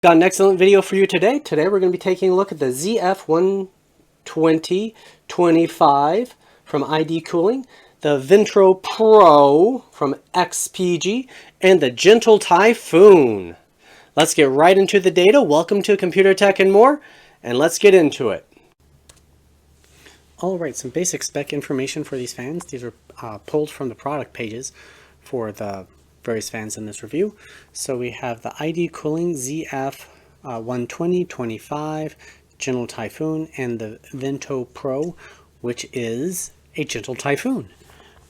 Got an excellent video for you today. Today we're going to be taking a look at the ZF-12025 from ID Cooling, the Ventro Pro from XPG, and the Gentle Typhoon. Let's get right into the data. Welcome to Computer Tech and More, and let's get into it. Alright, some basic spec information for these fans. These are pulled from the product pages for the various fans in this review. So we have the ID Cooling ZF-12025 Gentle Typhoon and the Ventro Pro, which is a Gentle Typhoon.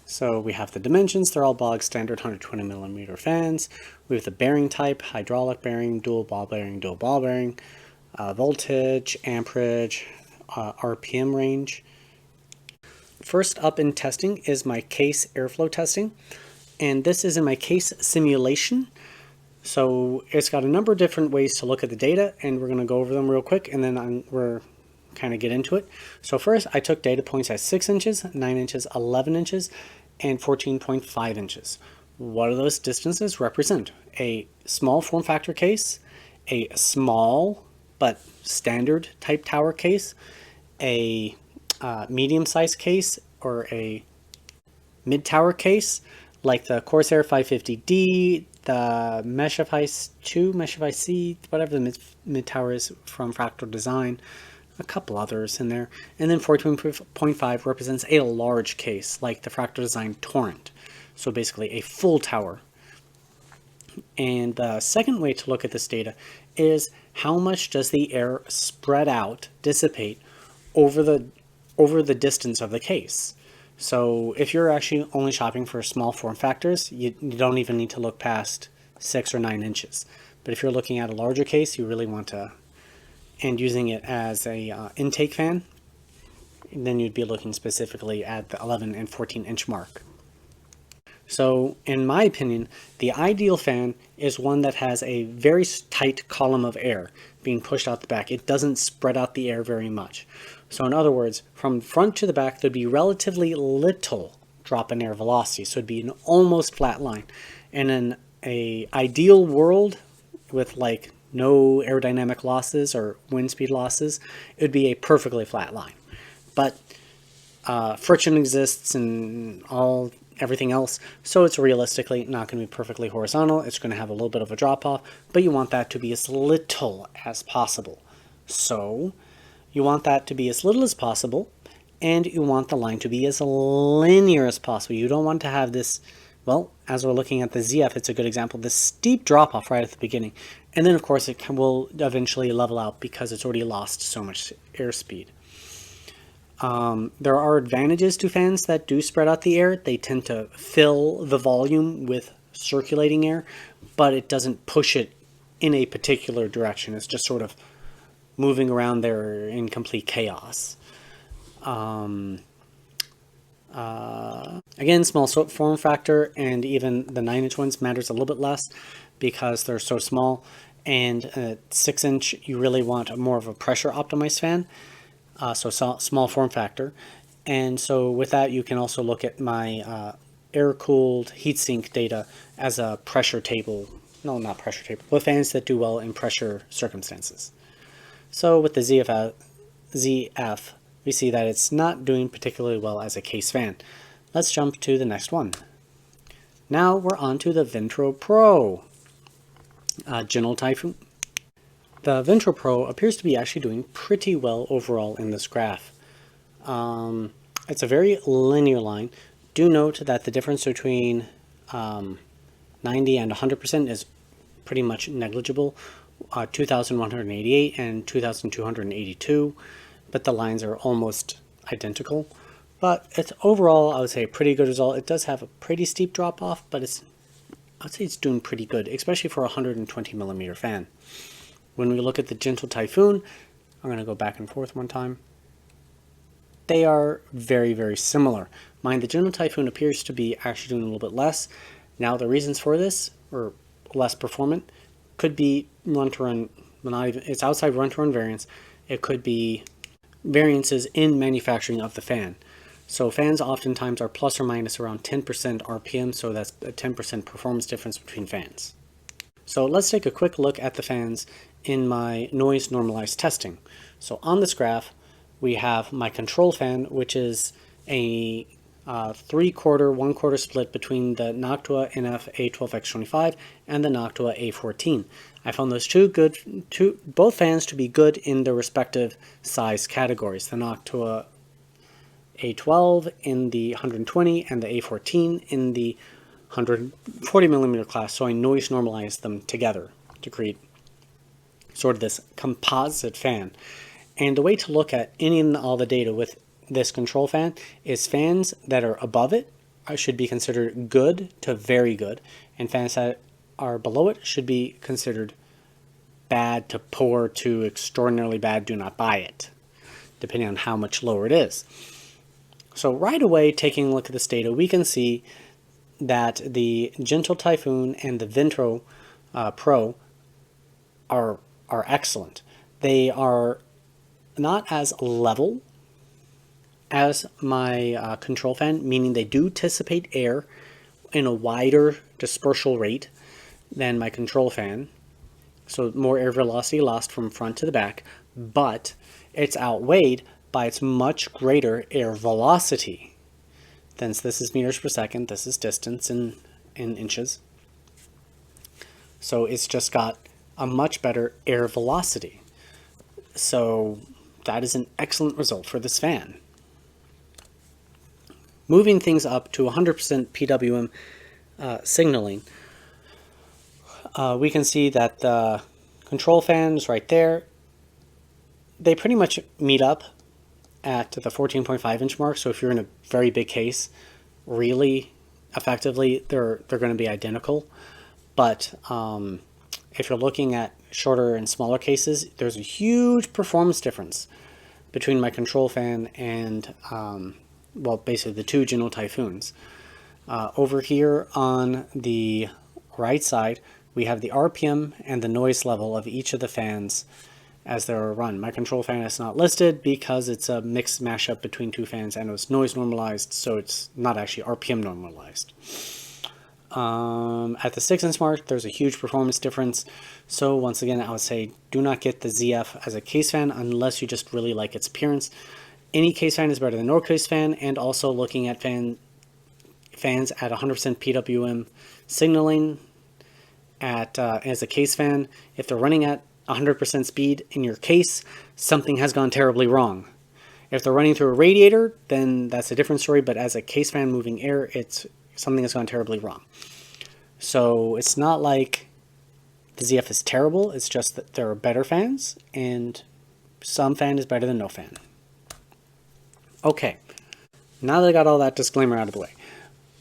So we have the dimensions. They're all bog standard 120mm fans. We have the bearing type, hydraulic bearing, dual ball bearing, voltage, amperage, RPM range. First up in testing is my case airflow testing. And this is in my case simulation. So it's got a number of different ways to look at the data, and we're going to go over them real quick, and then we're kind of get into it. So first, I took data points at 6 inches, 9 inches, 11 inches, and 14.5 inches. What do those distances represent? A small form factor case, a small but standard type tower case, a medium-sized case, or a mid-tower case, like the Corsair 550D, the Meshify 2, Meshify C, whatever the mid-tower is from Fractal Design, a couple others in there. And then 14.5 represents a large case, like the Fractal Design Torrent. So basically a full tower. And the second way to look at this data is how much does the air spread out, dissipate, over the distance of the case. So if you're actually only shopping for small form factors, you don't even need to look past 6 or 9 inches. But if you're looking at a larger case, you really want to, and using it as a intake fan, then you'd be looking specifically at the 11 and 14 inch mark. So in my opinion, the ideal fan is one that has a very tight column of air being pushed out the back. It doesn't spread out the air very much. So in other words, from front to the back, there'd be relatively little drop in air velocity. So it'd be an almost flat line. And in an ideal world with like no aerodynamic losses or wind speed losses, it would be a perfectly flat line. But friction exists and everything else, so it's realistically not going to be perfectly horizontal. It's going to have a little bit of a drop off, but you want that to be as little as possible. So you want that to be as little as possible, and you want the line to be as linear as possible. You don't want to have this, well, as we're looking at the ZF, it's a good example, this steep drop off right at the beginning. And then of course it will eventually level out because it's already lost so much airspeed. There are advantages to fans that do spread out the air. They tend to fill the volume with circulating air, but it doesn't push it in a particular direction. It's just sort of moving around there in complete chaos. Again, small form factor, and even the 9-inch ones matters a little bit less because they're so small. And 6-inch, you really want more of a pressure optimized fan. So small form factor. And so with that, you can also look at my air-cooled heatsink data as a pressure table. No, not pressure table, but fans that do well in pressure circumstances. So with the ZF, we see that it's not doing particularly well as a case fan. Let's jump to the next one. Now we're on to the Ventro Pro Gentle Typhoon. The Ventro Pro appears to be actually doing pretty well overall in this graph. It's a very linear line. Do note that the difference between 90 and 100% is pretty much negligible. 2,188 and 2,282, but the lines are almost identical. But it's overall, I would say, a pretty good result. It does have a pretty steep drop off, but I would say it's doing pretty good, especially for a 120mm fan. When we look at the Gentle Typhoon, I'm going to go back and forth one time. They are very, very similar. Mind, the Gentle Typhoon appears to be actually doing a little bit less. Now, the reasons for this, or less performant, could be run-to-run, well, not even, it's outside run-to-run variance. It could be variances in manufacturing of the fan. So fans oftentimes are plus or minus around 10% RPM, so that's a 10% performance difference between fans. So let's take a quick look at the fans in my noise normalized testing. So on this graph, we have my control fan, which is a 3/4, 1/4 split between the Noctua NF A12X25 and the Noctua A14. I found those both fans to be good in their respective size categories. The Noctua A12 in the 120 and the A14 in the 140 millimeter class. So I noise normalized them together to create sort of this composite fan. And the way to look at any and all the data with this control fan is fans that are above it should be considered good to very good, and fans that are below it should be considered bad to poor to extraordinarily bad, do not buy it, depending on how much lower it is. So right away, taking a look at this data, we can see that the Gentle Typhoon and the Ventro Pro are excellent. They are not as level as my control fan, meaning they do dissipate air in a wider dispersal rate than my control fan. So more air velocity lost from front to the back, but it's outweighed by its much greater air velocity. Since this is meters per second, this is distance in inches. So it's just got a much better air velocity. So that is an excellent result for this fan. Moving things up to 100% PWM signaling, we can see that the control fans right there, they pretty much meet up at the 14.5 inch mark. So if you're in a very big case, really effectively, they're going to be identical. But if you're looking at shorter and smaller cases, there's a huge performance difference between my control fan and well, basically the two Gentle Typhoons. Over here on the right side, we have the RPM and the noise level of each of the fans as they're run. My control fan is not listed because it's a mixed mashup between two fans and it's noise normalized, so it's not actually RPM normalized. At the 6 inch mark, there's a huge performance difference. So once again, I would say do not get the ZF as a case fan unless you just really like its appearance. Any case fan is better than no case fan, and also looking at fans at 100% PWM signaling as a case fan. If they're running at 100% speed in your case, something has gone terribly wrong. If they're running through a radiator, then that's a different story, but as a case fan moving air, something has gone terribly wrong. So it's not like the ZF is terrible, it's just that there are better fans, and some fan is better than no fan. Okay, now that I got all that disclaimer out of the way,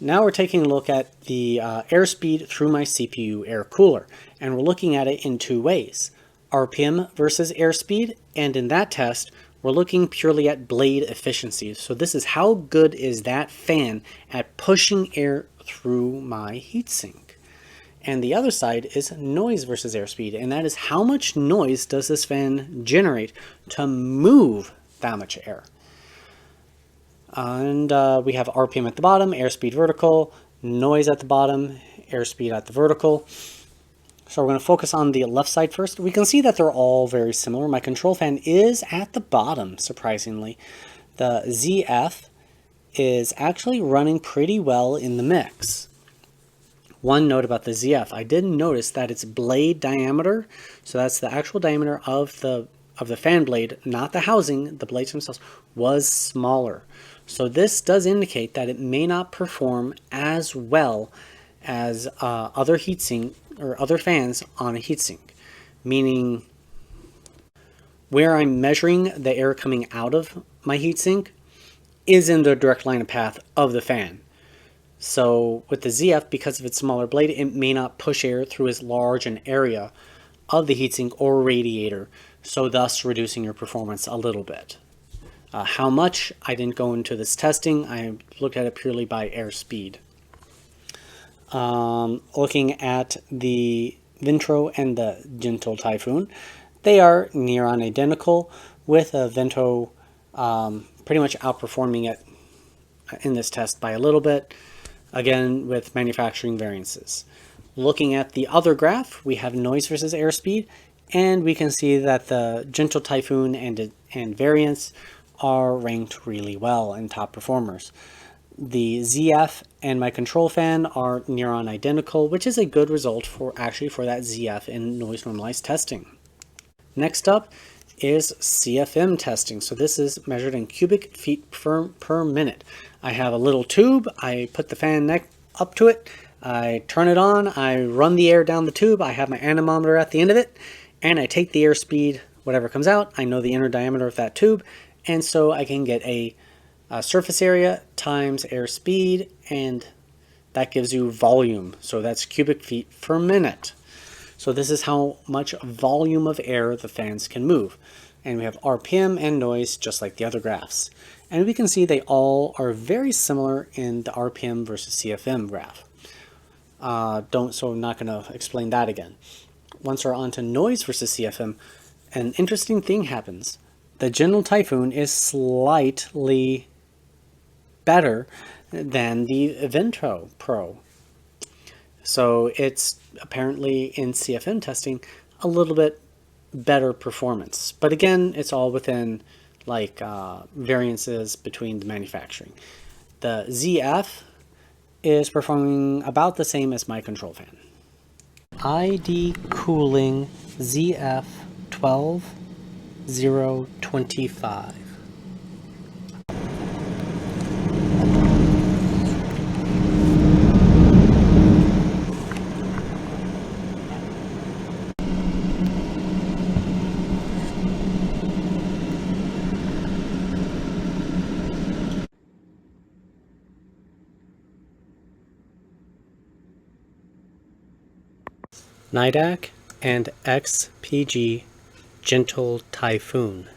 now we're taking a look at the airspeed through my CPU air cooler, and we're looking at it in two ways, RPM versus airspeed, and in that test, we're looking purely at blade efficiency. So this is how good is that fan at pushing air through my heatsink. And the other side is noise versus airspeed, and that is how much noise does this fan generate to move that much air. And we have RPM at the bottom, airspeed vertical, noise at the bottom, airspeed at the vertical. So we're going to focus on the left side first. We can see that they're all very similar. My control fan is at the bottom, surprisingly. The ZF is actually running pretty well in the mix. One note about the ZF, I did notice that its blade diameter, so that's the actual diameter of the fan blade, not the housing, the blades themselves, was smaller. So this does indicate that it may not perform as well as other heatsink or other fans on a heatsink, meaning where I'm measuring the air coming out of my heatsink is in the direct line of path of the fan. So with the ZF, because of its smaller blade, it may not push air through as large an area of the heatsink or radiator, so thus reducing your performance a little bit. How much? I didn't go into this testing. I looked at it purely by airspeed. Looking at the Ventro and the Gentle Typhoon, they are near on identical, with a Ventro pretty much outperforming it in this test by a little bit, again with manufacturing variances. Looking at the other graph, we have noise versus airspeed, and we can see that the gentle Typhoon and variants are ranked really well in top performers. The ZF and my control fan are near on identical, which is a good result for that ZF in noise normalized testing. Next up is CFM testing. So this is measured in cubic feet per minute. I have a little tube, I put the fan neck up to it, I turn it on, I run the air down the tube, I have my anemometer at the end of it, and I take the airspeed, whatever comes out, I know the inner diameter of that tube, and so I can get a surface area times airspeed, and that gives you volume. So that's cubic feet per minute. So this is how much volume of air the fans can move. And we have RPM and noise just like the other graphs. And we can see they all are very similar in the RPM versus CFM graph. So I'm not going to explain that again. Once we're on to noise versus CFM, an interesting thing happens. The General Typhoon is slightly better than the Ventro Pro. So it's apparently in CFM testing a little bit better performance. But again, it's all within like variances between the manufacturing. The ZF is performing about the same as my control fan. ID Cooling ZF-12025. Nidac and XPG Gentle Typhoon.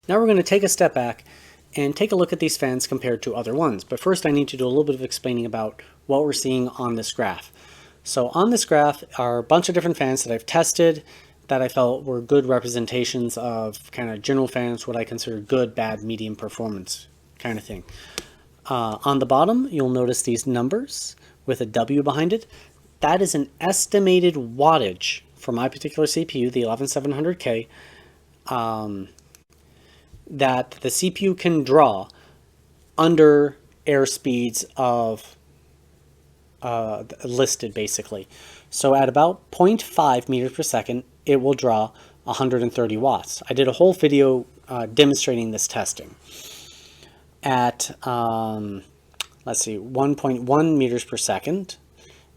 Now we're going to take a step back and take a look at these fans compared to other ones. But first I need to do a little bit of explaining about what we're seeing on this graph. So on this graph are a bunch of different fans that I've tested that I felt were good representations of kind of general fans, what I consider good, bad, medium performance kind of thing. On the bottom, you'll notice these numbers with a W behind it. That is an estimated wattage for my particular CPU, the 11700K, that the CPU can draw under airspeeds of listed basically. So at about 0.5 meters per second, it will draw 130 watts. I did a whole video demonstrating this testing. At, let's see, 1.1 meters per second,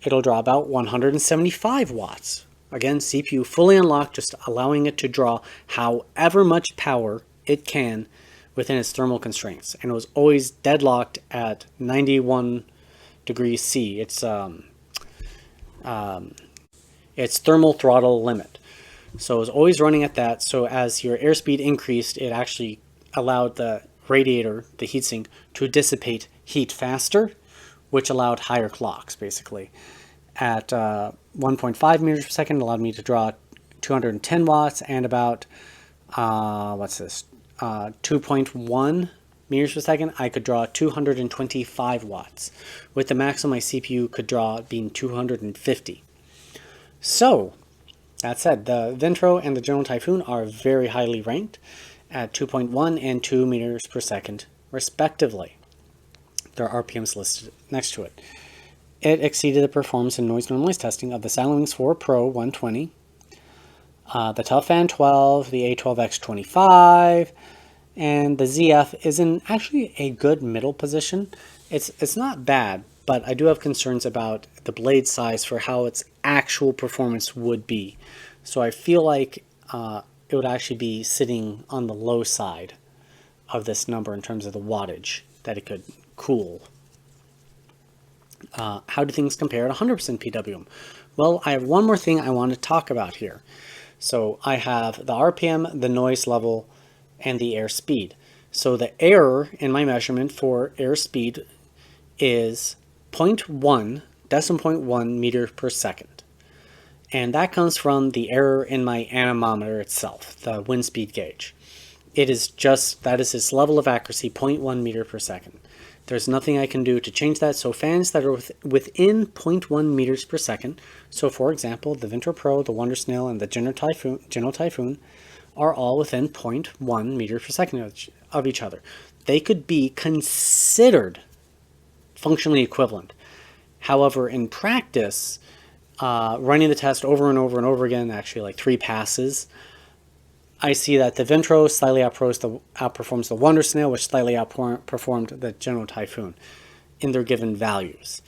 it'll draw about 175 watts. Again, CPU fully unlocked, just allowing it to draw however much power it can within its thermal constraints. And it was always deadlocked at 91 degrees C. It's thermal throttle limit. So it was always running at that. So as your airspeed increased, it actually allowed the radiator, the heatsink, to dissipate heat faster, which allowed higher clocks basically. At 1.5 meters per second, it allowed me to draw 210 watts, and about 2.1 meters per second, I could draw 225 watts, with the maximum my CPU could draw being 250. So, that said, the Ventro and the General Typhoon are very highly ranked at 2.1 and 2 meters per second, respectively. There are RPMs listed next to it. It exceeded the performance and noise normalized testing of the Silence 4 Pro 120, the Typhoon 12, the A12X25, and the ZF is in actually a good middle position. It's not bad, but I do have concerns about the blade size for how its actual performance would be. So I feel like it would actually be sitting on the low side of this number in terms of the wattage that it could cool. How do things compare at 100% PWM? Well, I have one more thing I want to talk about here. So I have the RPM, the noise level, and the airspeed. So the error in my measurement for airspeed is 0.1 meter per second. And that comes from the error in my anemometer itself, the wind speed gauge. That is its level of accuracy, 0.1 meter per second. There's nothing I can do to change that, so fans that are within 0.1 meters per second, so for example, the Ventro Pro, the Wonder Snail, and the General Typhoon are all within 0.1 meters per second of each other. They could be considered functionally equivalent. However, in practice, running the test over and over and over again, actually like 3 passes, I see that the Ventro slightly outperforms the Wonder Snail, which slightly outperformed the General Typhoon in their given values.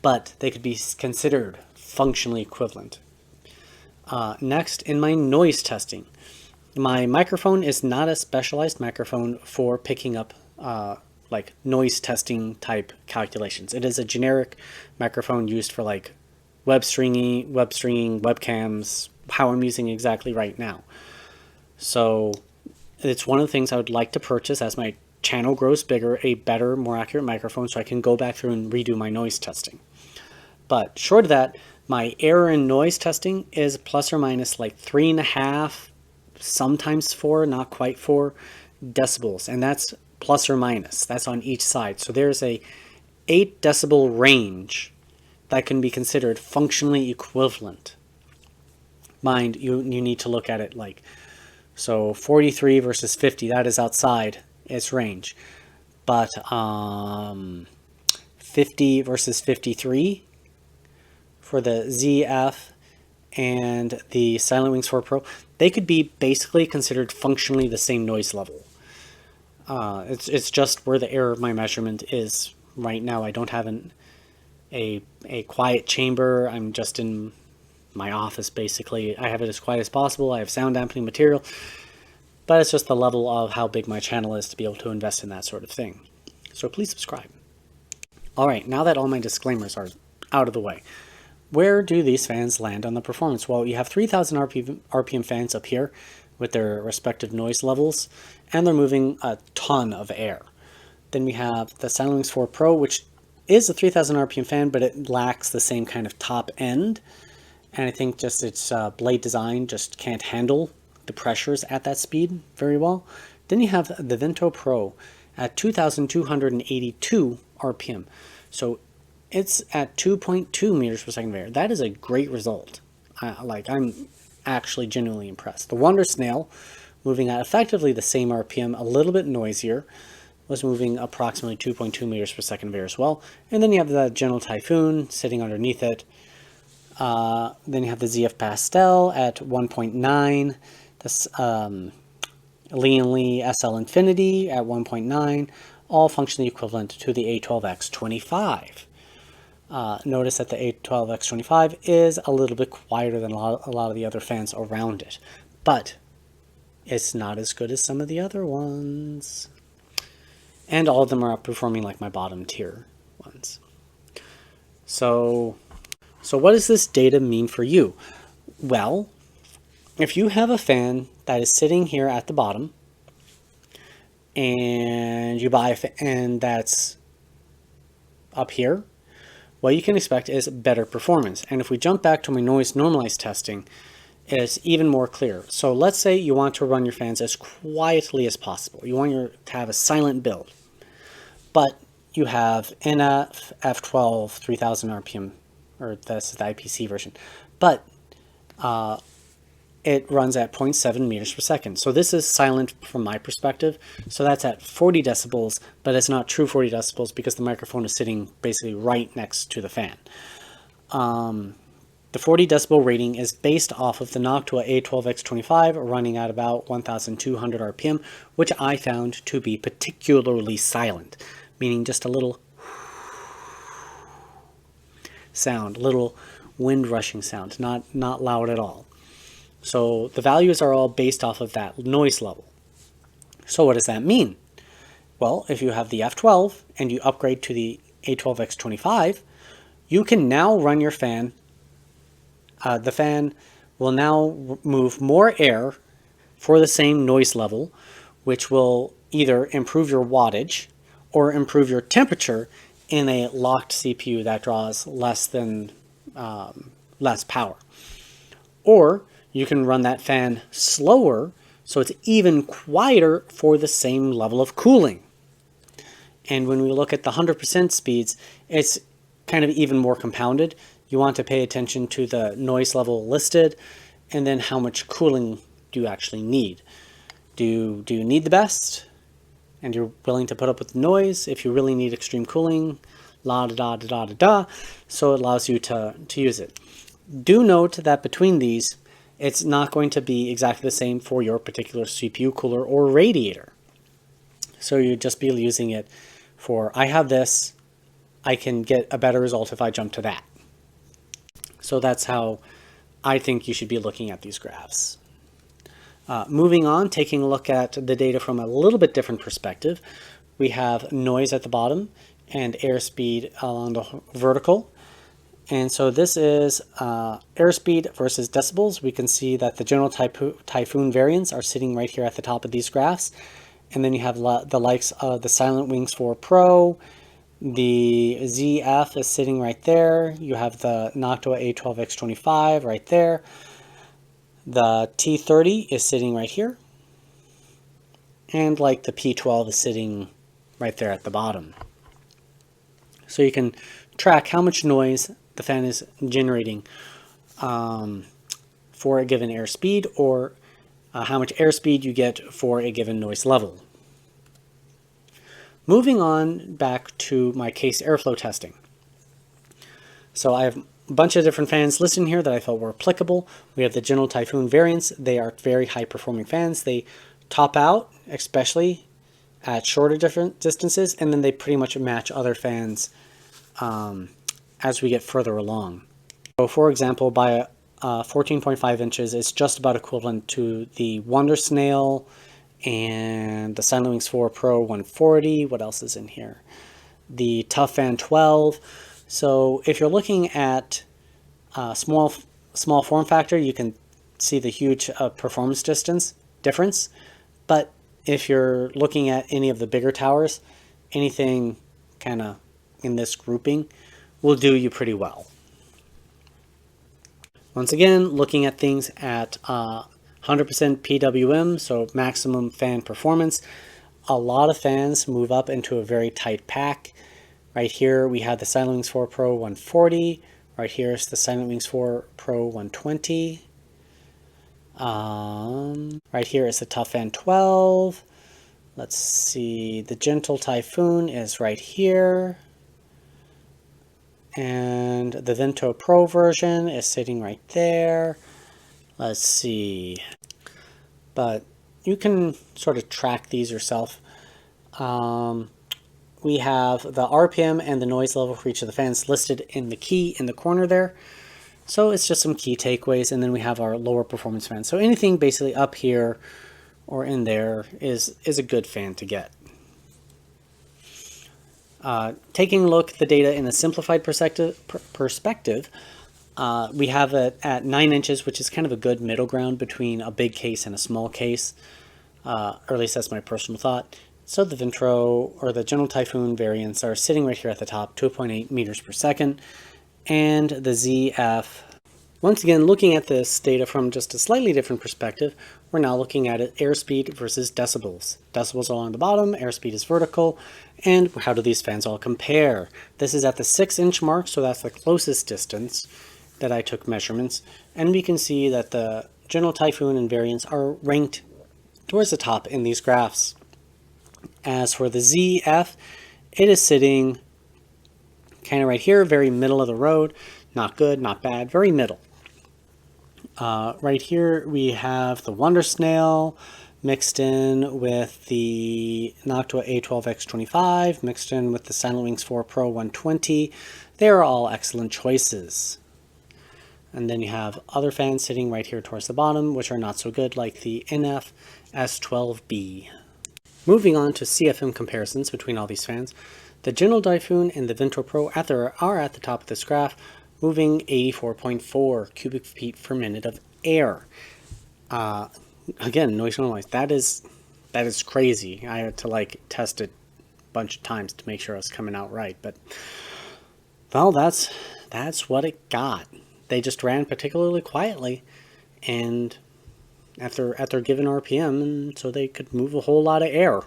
But they could be considered functionally equivalent. Next, in my noise testing, my microphone is not a specialized microphone for picking up like noise testing type calculations. It is a generic microphone used for like web streaming, webcams, how I'm using exactly right now. So it's one of the things I would like to purchase as my channel grows bigger, a better, more accurate microphone so I can go back through and redo my noise testing. But short of that, my error in noise testing is plus or minus like 3.5, sometimes 4, not quite 4 decibels. And that's plus or minus. That's on each side. So there's a 8 decibel range that can be considered functionally equivalent. Mind, you need to look at it like, so 43 versus 50, that is outside its range. But 50 versus 53 for the ZF and the Silent Wings 4 Pro, they could be basically considered functionally the same noise level. It's just where the error of my measurement is right now. I don't have a quiet chamber. I'm just in my office basically. I have it as quiet as possible. I have sound dampening material, but it's just the level of how big my channel is to be able to invest in that sort of thing. So please subscribe. All right, now that all my disclaimers are out of the way, where do these fans land on the performance? Well, you have 3,000 RPM fans up here with their respective noise levels, and they're moving a ton of air. Then we have the Silent Wings 4 Pro, which is a 3,000 RPM fan, but it lacks the same kind of top end. And I think just its blade design just can't handle the pressures at that speed very well. Then you have the Ventro Pro at 2,282 RPM. So it's at 2.2 meters per second of air. That is a great result. I'm actually genuinely impressed. The Wonder Snail, moving at effectively the same RPM, a little bit noisier, was moving approximately 2.2 meters per second of air as well. And then you have the General Typhoon sitting underneath it. Then you have the ZF Pastel at 1.9, this lian-li SL Infinity at 1.9, all functionally equivalent to the A12X25. Notice that the A12X25 is a little bit quieter than a lot of the other fans around it, but it's not as good as some of the other ones. And all of them are outperforming like my bottom tier ones. So what does this data mean for you? Well, if you have a fan that is sitting here at the bottom and you buy a fan that's up here, what you can expect is better performance. And if we jump back to my noise normalized testing, it's even more clear. So let's say you want to run your fans as quietly as possible. You want to have a silent build, but you have NF F12 3000 RPM, or that's the IPC version, but it runs at 0.7 meters per second. So this is silent from my perspective. So that's at 40 decibels, but it's not true 40 decibels because the microphone is sitting basically right next to the fan. The 40 decibel rating is based off of the Noctua A12X25 running at about 1,200 RPM, which I found to be particularly silent, meaning just a little sound, little wind rushing sound, not loud at all. So the values are all based off of that noise level. So what does that mean? Well, if you have the F12 and you upgrade to the A12X25, you can now run your fan. The fan will now move more air for the same noise level, which will either improve your wattage or improve your temperature in a locked CPU that draws less power. Or you can run that fan slower so it's even quieter for the same level of cooling. And when we look at the 100% speeds, it's kind of even more compounded. You want to pay attention to the noise level listed, and then how much cooling do you actually need. Do you need the best? And you're willing to put up with the noise if you really need extreme cooling, la da da da da da da. So it allows you to use it. Do note that between these, it's not going to be exactly the same for your particular CPU cooler or radiator. So you'd just be using it for, I have this, I can get a better result if I jump to that. So that's how I think you should be looking at these graphs. Moving on, taking a look at the data from a little bit different perspective, we have noise at the bottom and airspeed along the vertical. And so this is airspeed versus decibels. We can see that the general Typhoon variants are sitting right here at the top of these graphs. And then you have the likes of the Silent Wings 4 Pro, the ZF is sitting right there. You have the Noctua A12X25 right there. The T30 is sitting right here. And like the P12 is sitting right there at the bottom. So you can track how much noise the fan is generating for a given airspeed, or how much airspeed you get for a given noise level. Moving on back to my case airflow testing. So I have a bunch of different fans listed here that I felt were applicable. We have the General Typhoon variants. They are very high performing fans. They top out, especially at shorter different distances, and then they pretty much match other fans as we get further along. So for example, by 14.5 inches, it's just about equivalent to the Wonder Snail and the Silent Wings 4 Pro 140. What else is in here? The Tough Fan 12. So if you're looking at small form factor, you can see the huge performance difference. But if you're looking at any of the bigger towers, anything kind of in this grouping will do you pretty well. Once again, looking at things at 100% PWM, so maximum fan performance, a lot of fans move up into a very tight pack. Right here we have the Silent Wings 4 Pro 140. Right here is the Silent Wings 4 Pro 120. Right here is the Tough Fan 12. Let's see, the Gentle Typhoon is right here. And the Ventro Pro version is sitting right there. Let's see. But you can sort of track these yourself. We have the RPM and the noise level for each of the fans listed in the key in the corner there. So it's just some key takeaways, and then we have our lower performance fans. So anything basically up here or in there is a good fan to get. Taking a look at the data in a simplified perspective, we have it at 9 inches, which is kind of a good middle ground between a big case and a small case, or at least that's my personal thought. So the Ventro or the General Typhoon variants are sitting right here at the top, 2.8 meters per second, and the ZF. Once again, looking at this data from just a slightly different perspective, we're now looking at it airspeed versus decibels. Decibels along the bottom, airspeed is vertical, and how do these fans all compare? This is at the 6-inch mark, so that's the closest distance that I took measurements, and we can see that the General Typhoon and variants are ranked towards the top in these graphs. As for the ZF, it is sitting kind of right here, very middle of the road. Not good, not bad, very middle. Right here we have the Wonder Snail mixed in with the Noctua A12X25, mixed in with the Silent Wings 4 Pro 120. They are all excellent choices. And then you have other fans sitting right here towards the bottom, which are not so good, like the NF S12B. Moving on to CFM comparisons between all these fans, the General Typhoon and the Ventro Pro are at the top of this graph, moving 84.4 cubic feet per minute of air. Again, noise normalized. That is crazy. I had to test it a bunch of times to make sure it was coming out right. But, well, that's what it got. They just ran particularly quietly, and at their given RPM, and so they could move a whole lot of air.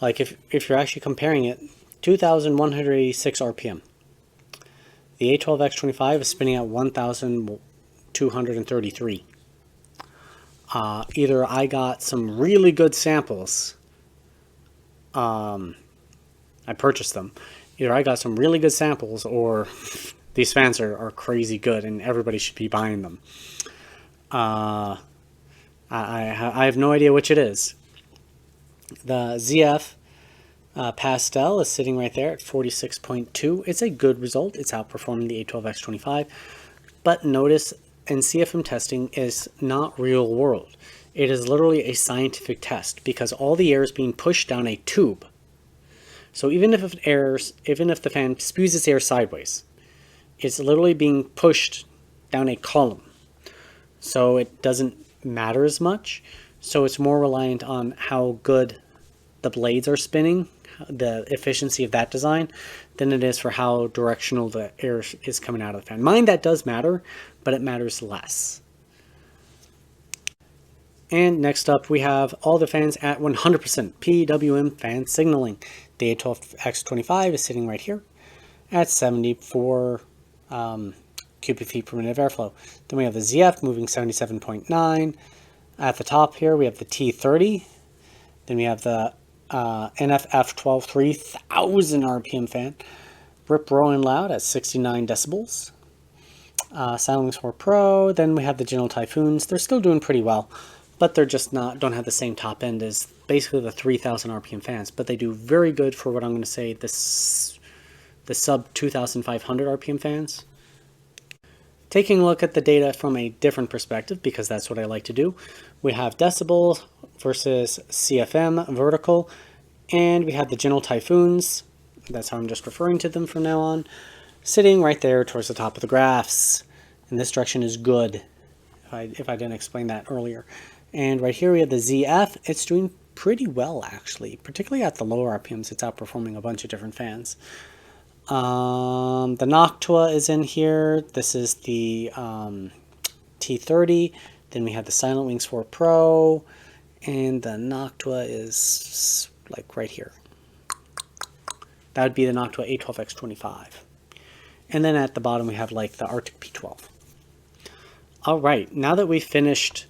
Like if you're actually comparing it, 2,186 RPM. The A12X25 is spinning at 1,233. Either I got some really good samples. I purchased them. Either I got some really good samples, or these fans are crazy good, and everybody should be buying them. I have no idea which it is. The ZF Pastel is sitting right there at 46.2. It's a good result. It's outperforming the A12X25. But notice, in CFM testing is not real world. It is literally a scientific test because all the air is being pushed down a tube. So even if the fan spews its air sideways, it's literally being pushed down a column. So it doesn't matter as much. So it's more reliant on how good the blades are spinning, the efficiency of that design, than it is for how directional the air is coming out of the fan. Mind that does matter, but it matters less. And next up, we have all the fans at 100% PWM fan signaling. The A12X25 is sitting right here at 74 cubic feet per minute of airflow. Then we have the ZF moving 77.9. At the top here, we have the T30. Then we have the NFF12 3000 RPM fan. Rip Roaring Loud at 69 decibels. Silence 4 Pro. Then we have the Gentle Typhoons. They're still doing pretty well, but they're just don't have the same top end as basically the 3000 RPM fans. But they do very good for what I'm going to say the sub 2500 RPM fans. Taking a look at the data from a different perspective, because that's what I like to do, we have decibels versus CFM vertical, and we have the Gentle Typhoons, that's how I'm just referring to them from now on, sitting right there towards the top of the graphs. And this direction is good, if I didn't explain that earlier. And right here we have the ZF. It's doing pretty well, actually, particularly at the lower RPMs. It's outperforming a bunch of different fans. The Noctua is in here. This is the T30. Then we have the Silent Wings 4 Pro, and the Noctua is like right here. That would be the Noctua A12X25. And then at the bottom we have like the Arctic P12. All right, now that we've finished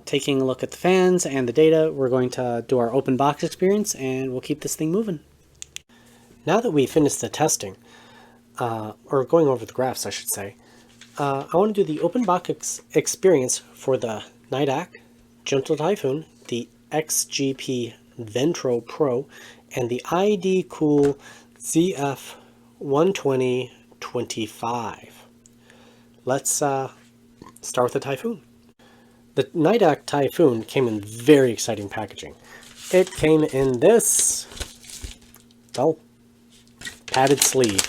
taking a look at the fans and the data, we're going to do our open box experience, and we'll keep this thing moving. Now that we finished the testing, or going over the graphs, I should say, I want to do the open box experience for the Nidac, Gentle Typhoon, the XGP Ventro Pro, and the ID Cool ZF-12025. Let's start with the Typhoon. The Nidac Typhoon came in very exciting packaging. It came in this, well, padded sleeve,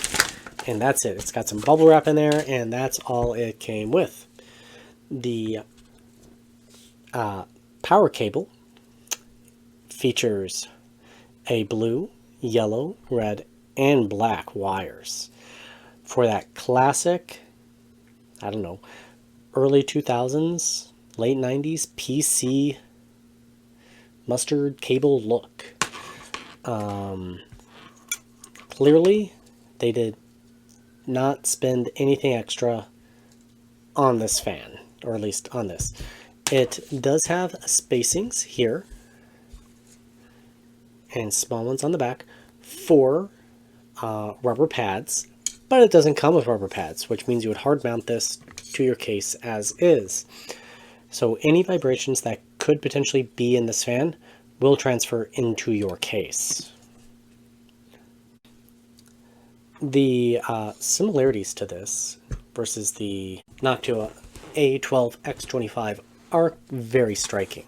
and that's it. It's got some bubble wrap in there, and that's all it came with. The power cable features a blue, yellow, red, and black wires for that classic, I don't know, early 2000s, late 90s PC mustard cable look. Clearly, they did not spend anything extra on this fan, or at least on this. It does have spacings here, and small ones on the back for rubber pads, but it doesn't come with rubber pads, which means you would hard mount this to your case as is. So any vibrations that could potentially be in this fan will transfer into your case. The similarities to this versus the Noctua A12X25 are very striking.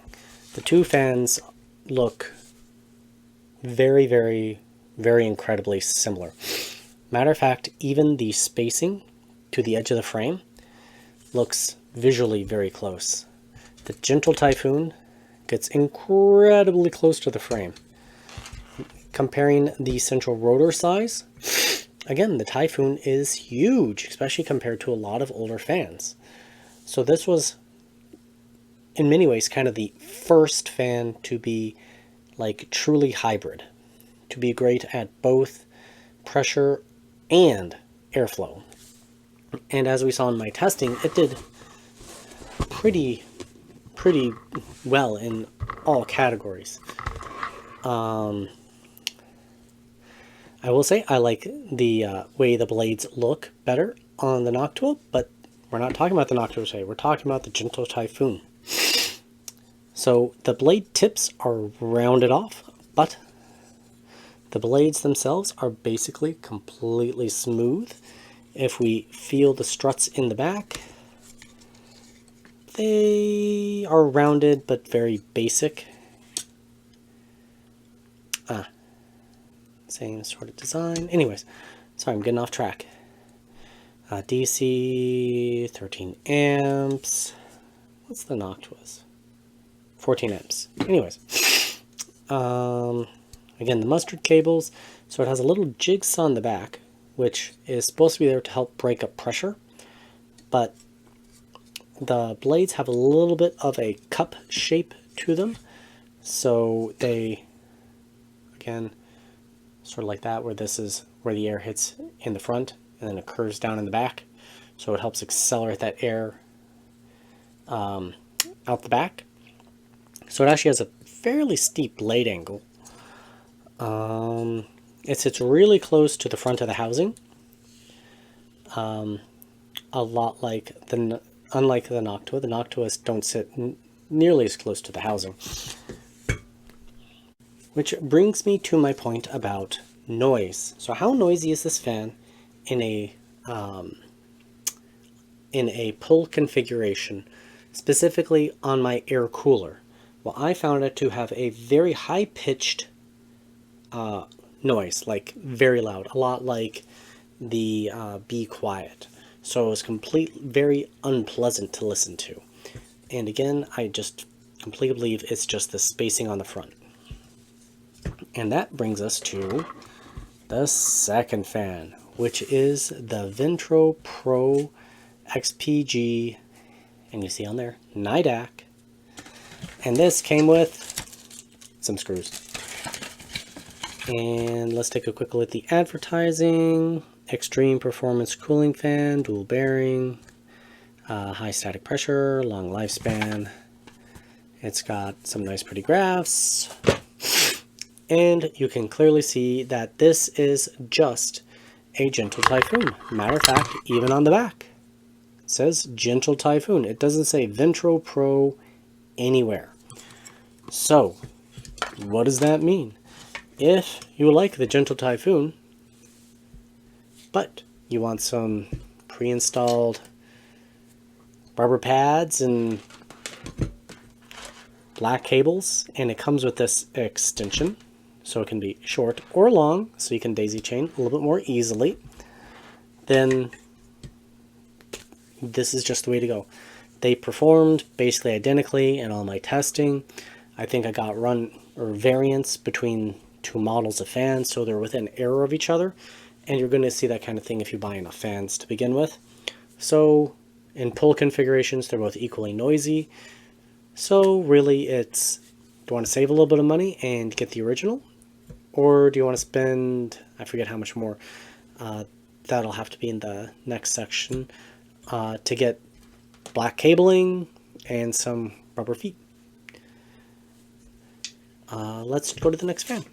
The two fans look very, very, very incredibly similar. Matter of fact, even the spacing to the edge of the frame looks visually very close. The Gentle Typhoon gets incredibly close to the frame. comparing the central rotor size, again, the Typhoon is huge, especially compared to a lot of older fans. So this was, in many ways, kind of the first fan to be like truly hybrid, to be great at both pressure and airflow. And as we saw in my testing, it did pretty well in all categories. I will say I like the way the blades look better on the Noctua, but we're not talking about the Noctua today. We're talking about the Gentle Typhoon. So the blade tips are rounded off, but the blades themselves are basically completely smooth. If we feel the struts in the back, they are rounded but very basic. Same sort of design. Anyways, sorry, I'm getting off track. DC, 13 amps. What's the Noctua's? 14 amps. Anyways, again, the mustard cables. So it has a little jigsaw on the back, which is supposed to be there to help break up pressure. But the blades have a little bit of a cup shape to them. So they, again, sort of like that, where this is where the air hits in the front and then it curves down in the back. So it helps accelerate that air out the back. So it actually has a fairly steep blade angle. It sits really close to the front of the housing. A lot like unlike the Noctuas don't sit nearly as close to the housing. Which brings me to my point about noise. So how noisy is this fan in a pull configuration, specifically on my AirCooler? Well, I found it to have a very high-pitched noise, like very loud, a lot like the Be Quiet. So it was very unpleasant to listen to. And again, I just completely believe it's just the spacing on the front. And that brings us to the second fan, which is the Ventro Pro XPG, and you see on there, Nidac. And this came with some screws. And let's take a quick look at the advertising. Extreme performance cooling fan, dual bearing, high static pressure, long lifespan. It's got some nice pretty graphs. And you can clearly see that this is just a Gentle Typhoon. Matter of fact, even on the back, it says Gentle Typhoon. It doesn't say Ventro Pro anywhere. So, what does that mean? If you like the Gentle Typhoon, but you want some pre-installed rubber pads and black cables, and it comes with this extension, so it can be short or long, so you can daisy chain a little bit more easily, then this is just the way to go. They performed basically identically in all my testing. I think I got variance between two models of fans, so they're within error of each other, and you're going to see that kind of thing if you buy enough fans to begin with. So in pull configurations, they're both equally noisy. So really, it's, do you want to save a little bit of money and get the original? Or do you want to spend, I forget how much more, that'll have to be in the next section, to get black cabling and some rubber feet. Let's go to the next fan.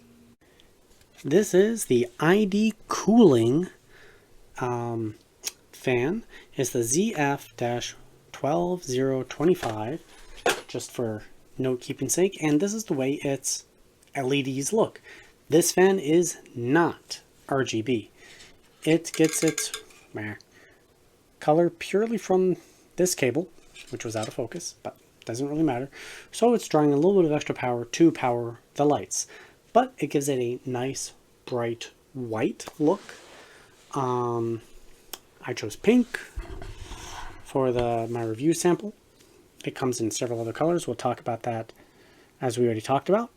This is the ID Cooling fan. It's the ZF-12025, just for note-keeping sake, and this is the way its LEDs look. This fan is not RGB. It gets its color purely from this cable, which was out of focus, but doesn't really matter. So it's drawing a little bit of extra power to power the lights, but it gives it a nice bright white look. I chose pink for my review sample. It comes in several other colors. We'll talk about that as we already talked about.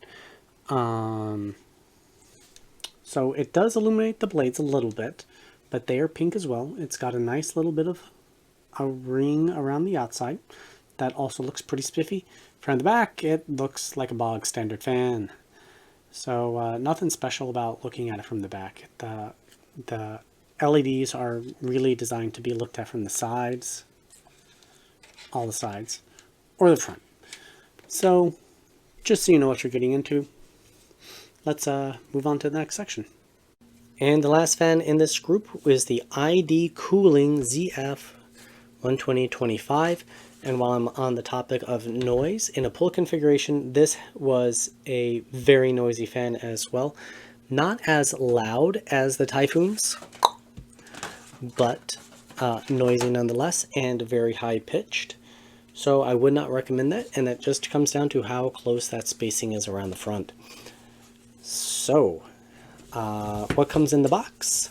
So it does illuminate the blades a little bit, but they are pink as well. It's got a nice little bit of a ring around the outside that also looks pretty spiffy. From the back, it looks like a bog standard fan. So nothing special about looking at it from the back. The LEDs are really designed to be looked at from the sides, all the sides, or the front. So just so you know what you're getting into, let's move on to the next section. And the last fan in this group is the ID Cooling ZF-12025. And while I'm on the topic of noise, in a pull configuration, this was a very noisy fan as well. Not as loud as the Typhoons, but noisy nonetheless, and very high pitched. So I would not recommend that, and that just comes down to how close that spacing is around the front. So, what comes in the box?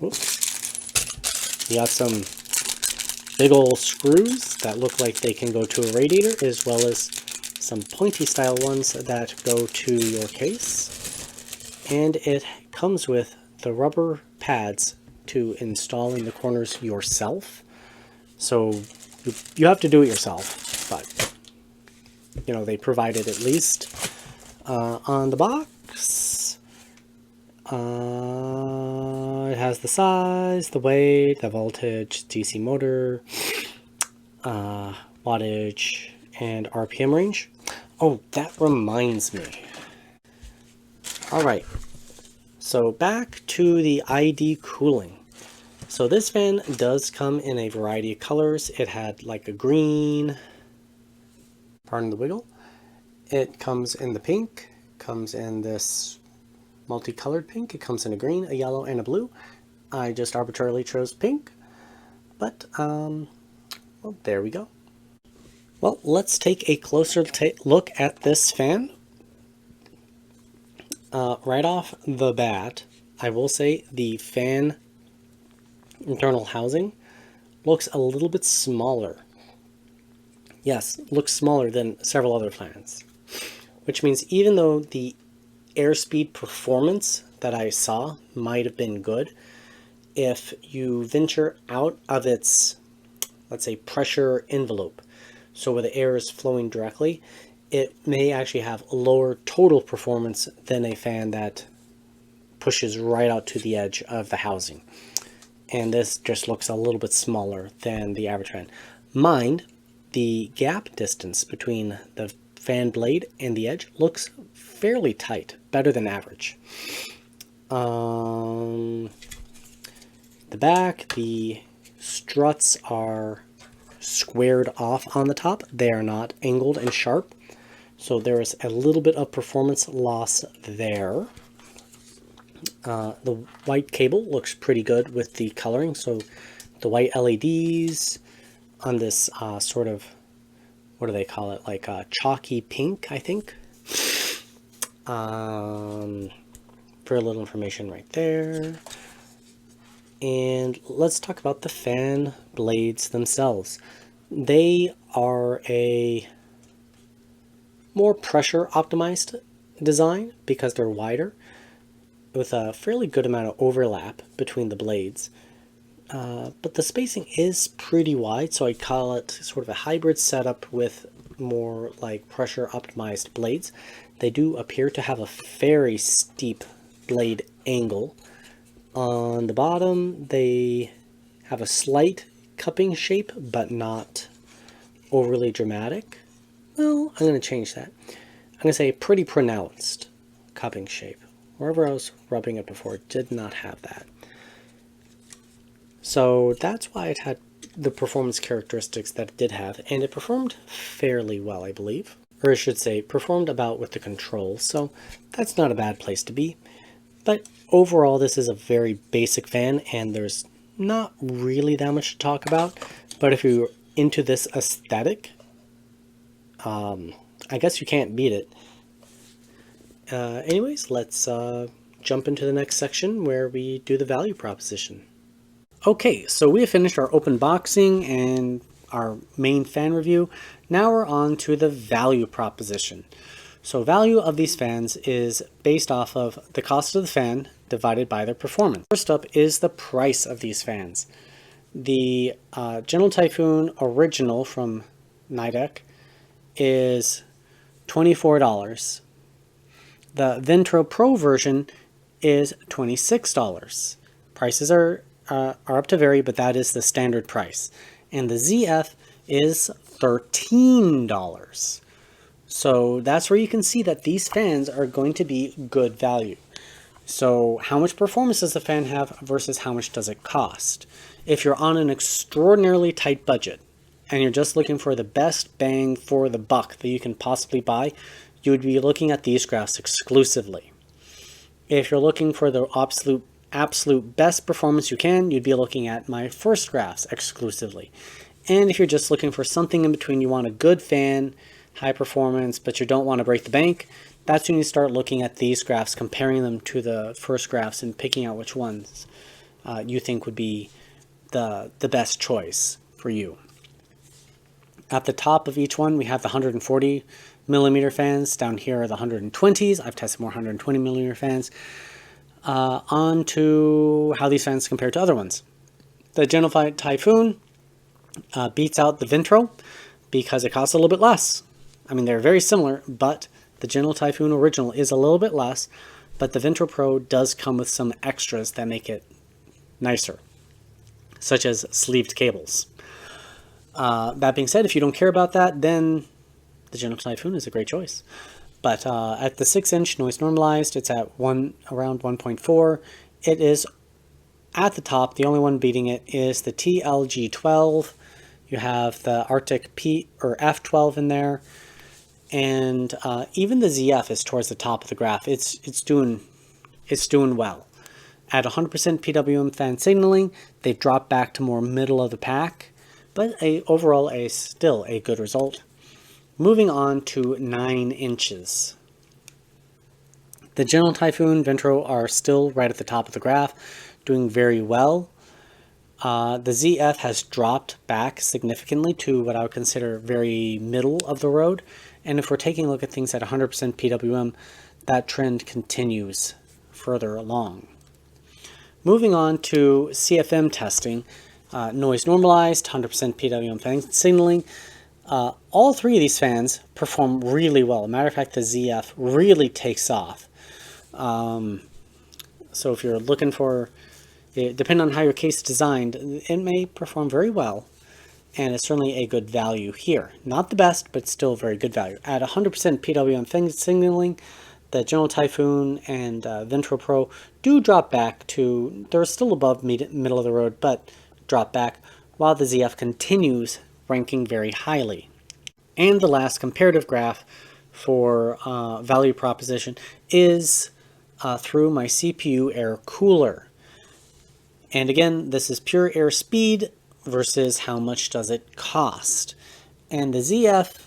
Oops. You got some big old screws that look like they can go to a radiator, as well as some pointy style ones that go to your case. And it comes with the rubber pads to install in the corners yourself. So you have to do it yourself, but you know, they provide it at least. On the box, it has the size, the weight, the voltage, DC motor, wattage, and RPM range. Oh, that reminds me. Alright, so back to the ID Cooling. So this fan does come in a variety of colors. It had like a green, pardon the wiggle. It comes in the pink, comes in this multicolored pink. It comes in a green, a yellow, and a blue. I just arbitrarily chose pink, but well, there we go. Well, let's take a closer look at this fan. Right off the bat, I will say the fan internal housing looks a little bit smaller. Yes, looks smaller than several other fans, which means even though the Airspeed performance that I saw might have been good, if you venture out of its, let's say, pressure envelope, so where the air is flowing directly, it may actually have lower total performance than a fan that pushes right out to the edge of the housing. And this just looks a little bit smaller than the average fan. Mind, the gap distance between the fan blade and the edge looks fairly tight, better than average. The back, the struts are squared off on the top. They are not angled and sharp. So there is a little bit of performance loss there. The white cable looks pretty good with the coloring. So the white LEDs on this sort of, what do they call it? Like chalky pink, I think. For a little information right there. And let's talk about the fan blades themselves. They are a more pressure optimized design because they're wider, with a fairly good amount of overlap between the blades. But the spacing is pretty wide, so I call it sort of a hybrid setup with more like pressure optimized blades. They do appear to have a very steep blade angle. On the bottom, they have a slight cupping shape, but not overly dramatic. Well, I'm going to change that. I'm going to say pretty pronounced cupping shape. Wherever I was rubbing it before, it did not have that. So that's why it had the performance characteristics that it did have, and it performed fairly well, I believe. Or I should say, performed about with the controls, so that's not a bad place to be. But overall, this is a very basic fan, and there's not really that much to talk about. But if you're into this aesthetic, I guess you can't beat it. Anyways, let's jump into the next section where we do the value proposition. Okay, so we have finished our open boxing and our main fan review. Now we're on to the value proposition. So value of these fans is based off of the cost of the fan divided by their performance. First up is the price of these fans. The General Typhoon Original from Nidac is $24. The Ventro Pro version is $26. Prices are up to vary, but that is the standard price. And the ZF is $13. So that's where you can see that these fans are going to be good value. So how much performance does the fan have versus how much does it cost? If you're on an extraordinarily tight budget and you're just looking for the best bang for the buck that you can possibly buy, you would be looking at these graphs exclusively. If you're looking for the absolute best performance you can, you'd be looking at my first graphs exclusively. And if you're just looking for something in between, you want a good fan, high performance, but you don't want to break the bank, that's when you start looking at these graphs, comparing them to the first graphs and picking out which ones you think would be the best choice for you. At the top of each one, we have the 140 millimeter fans. Down here are the 120s. I've tested more 120 millimeter fans. On to how these fans compare to other ones. The General Typhoon beats out the Ventro because it costs a little bit less. I mean, they're very similar, but the General Typhoon Original is a little bit less, but the Ventro Pro does come with some extras that make it nicer, such as sleeved cables. That being said, if you don't care about that, then the General Typhoon is a great choice. But at the 6-inch noise normalized, it's at around 1.4. It is at the top. The only one beating it is the TLG12. You have the Arctic P or F12 in there, and even the ZF is towards the top of the graph. It's doing well. At 100% PWM fan signaling, they've dropped back to more middle of the pack, but overall still a good result. Moving on to 9 inches. The General Typhoon Ventro are still right at the top of the graph, doing very well. The ZF has dropped back significantly to what I would consider very middle of the road. And if we're taking a look at things at 100% PWM, that trend continues further along. Moving on to CFM testing, noise normalized, 100% PWM fan signaling. All three of these fans perform really well. Matter of fact, the ZF really takes off. So if you're looking for, depending on how your case is designed, it may perform very well. And it's certainly a good value here. Not the best, but still very good value. At 100% PWM fan signaling, the General Typhoon and Ventro Pro do drop back to, they're still above middle of the road, but drop back, while the ZF continues ranking very highly. And the last comparative graph for value proposition is through my CPU AirCooler. And again, this is pure Airspeed versus how much does it cost. And the ZF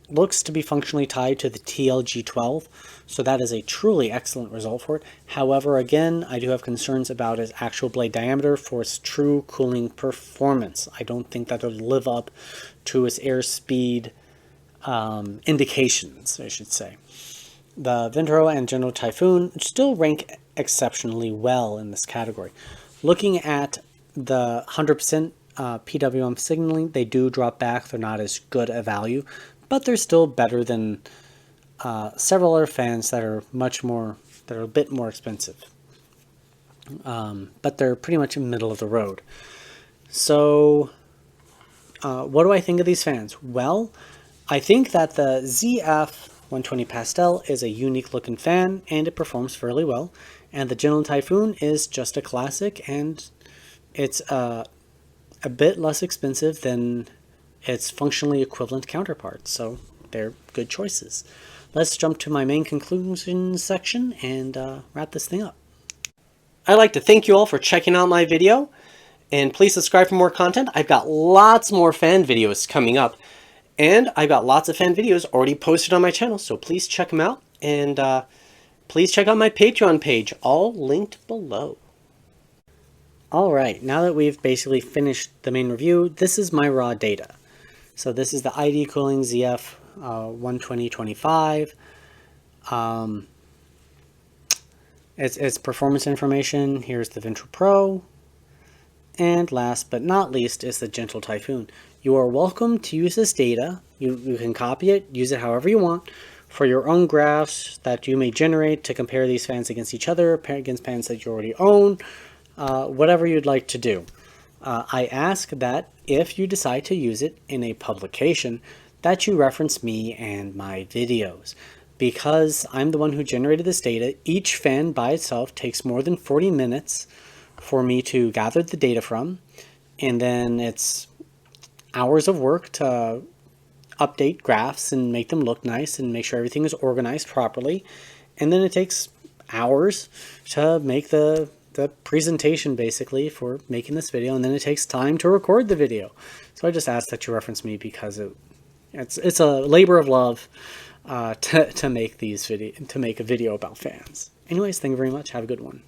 looks to be functionally tied to the TLG12, so that is a truly excellent result for it. However, again, I do have concerns about its actual blade diameter for its true cooling performance. I don't think that it'll live up to its Airspeed indications, I should say. The Ventro and General Typhoon still rank exceptionally well in this category. Looking at the 100% PWM signaling, they do drop back. They're not as good a value, but they're still better than several other fans that are a bit more expensive. But they're pretty much in the middle of the road. So what do I think of these fans? Well, I think that the ZF-120 Pastel is a unique looking fan and it performs fairly well. And the General Typhoon is just a classic, and it's a bit less expensive than its functionally equivalent counterparts, so they're good choices. Let's jump to my main conclusion section and wrap this thing up. I'd like to thank you all for checking out my video, and please subscribe for more content. I've got lots more fan videos coming up, and I've got lots of fan videos already posted on my channel, so please check them out, and please check out my Patreon page, all linked below. Alright, now that we've basically finished the main review, this is my raw data. So this is the ID cooling ZF ZF-12025. It's performance information. Here's the Ventro Pro. And last but not least is the gentle Typhoon. You are welcome to use this data. You can copy it, use it however you want for your own graphs that you may generate to compare these fans against each other, against fans that you already own, whatever you'd like to do. I ask that if you decide to use it in a publication, that you reference me and my videos. Because I'm the one who generated this data, each fan by itself takes more than 40 minutes for me to gather the data from, and then it's hours of work to update graphs and make them look nice and make sure everything is organized properly, and then it takes hours to make the presentation basically for making this video, and then it takes time to record the video. So I just ask that you reference me because it's a labor of love to make a video about fans. Anyways, thank you very much. Have a good one.